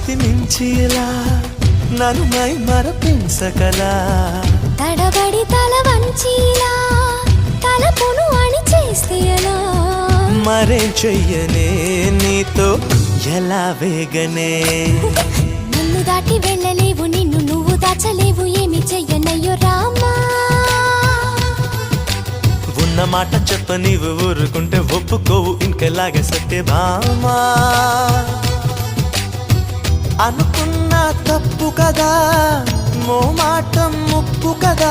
శృతి మించిలా నన్ను మై మరపించగలా తడబడి తల వంచిలా తలపును అని చేస్తే ఎలా మరేం చెయ్యనే నీతో ఎలా వేగనే నన్ను దాటి వెళ్ళలేవు నిన్ను నువ్వు దాచలేవు ఏమి చెయ్యనయ్యో రామా ఉన్న మాట చెప్ప నీవు ఊరుకుంటే ఒప్పుకోవు ఇంకెలాగే సత్యభామా అనుకున్నా తప్పు కదా మో మాట ముప్పు కదా